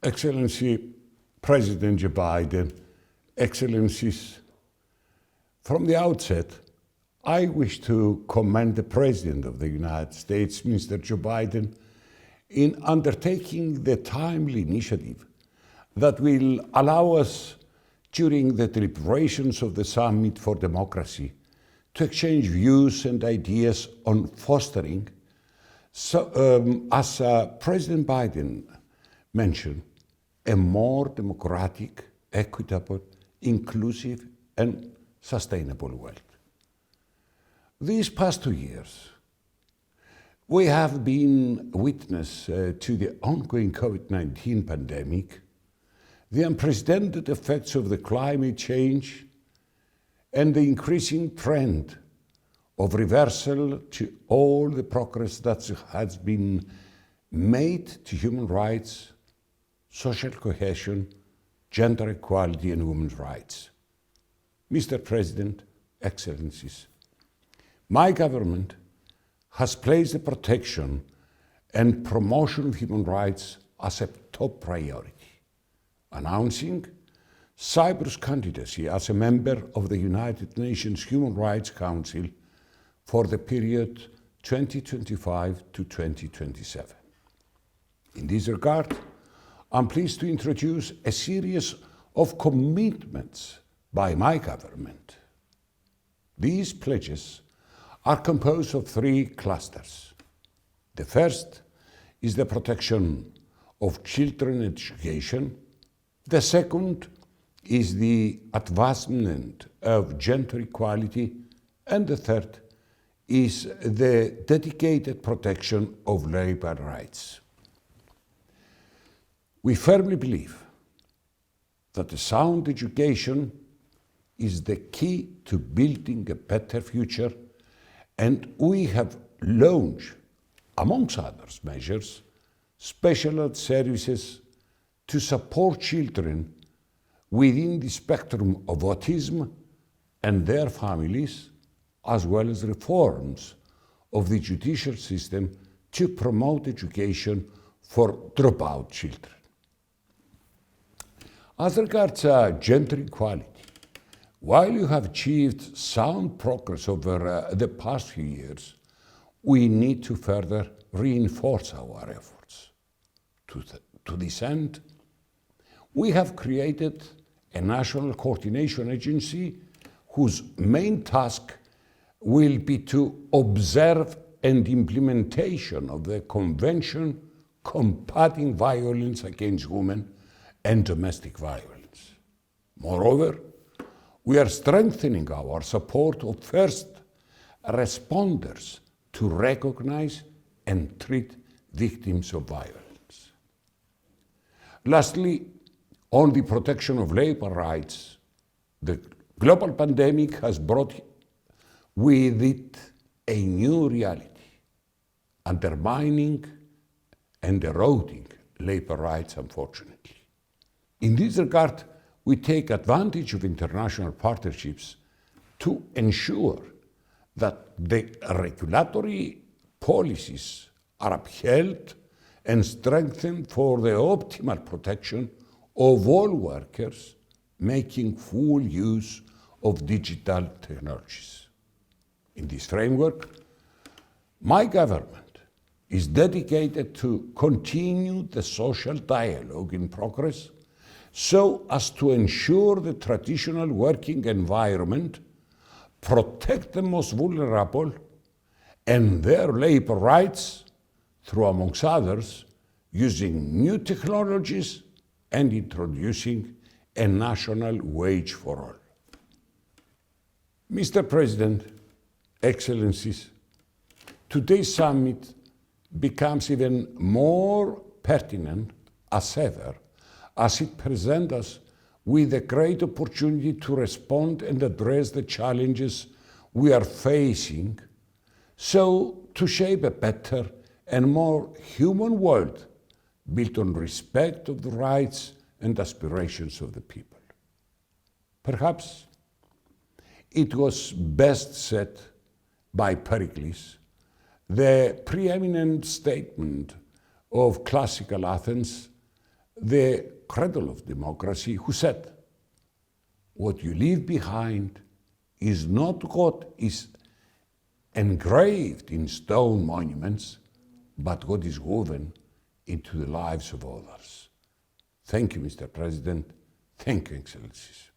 Excellency President Joe Biden, Excellencies, from the outset, I wish to commend the President of the United States, Mr. Joe Biden, in undertaking the timely initiative that will allow us, during the deliberations of the Summit for Democracy, to exchange views and ideas on fostering, as President Biden mentioned, a more democratic, equitable, inclusive, and sustainable world. These past 2 years, we have been witness to the ongoing COVID-19 pandemic, the unprecedented effects of the climate change, and the increasing trend of reversal to all the progress that has been made to human rights, social cohesion, gender equality, and women's rights. Mr. President, Excellencies, my government has placed the protection and promotion of human rights as a top priority, announcing Cyprus' candidacy as a member of the United Nations Human Rights Council for the period 2025 to 2027. In this regard, I'm pleased to introduce a series of commitments by my government. These pledges are composed of 3 clusters. The first is the protection of children education. The second is the advancement of gender equality. And the third is the dedicated protection of labor rights. We firmly believe that a sound education is the key to building a better future, and we have launched, amongst others measures, special services to support children within the spectrum of autism and their families, as well as reforms of the judicial system to promote education for dropout children. As regards gender equality, while you have achieved sound progress over the past few years, we need to further reinforce our efforts. To this end, we have created a national coordination agency whose main task will be to observe and implementation of the Convention combating violence against women and domestic violence. Moreover, we are strengthening our support of first responders to recognize and treat victims of violence. Lastly, on the protection of labor rights, the global pandemic has brought with it a new reality, undermining and eroding labor rights, unfortunately. In this regard, we take advantage of international partnerships to ensure that the regulatory policies are upheld and strengthened for the optimal protection of all workers making full use of digital technologies. In this framework, my government is dedicated to continue the social dialogue in progress so as to ensure the traditional working environment, protect the most vulnerable and their labor rights through, amongst others, using new technologies and introducing a national wage for all. Mr. President, Excellencies, today's summit becomes even more pertinent as ever, as it presents us with a great opportunity to respond and address the challenges we are facing, so to shape a better and more human world built on respect of the rights and aspirations of the people. Perhaps it was best said by Pericles, the preeminent statement of classical Athens, the cradle of democracy, who said, "What you leave behind is not what is engraved in stone monuments, but what is woven into the lives of others." Thank you, Mr. President. Thank you, Excellencies.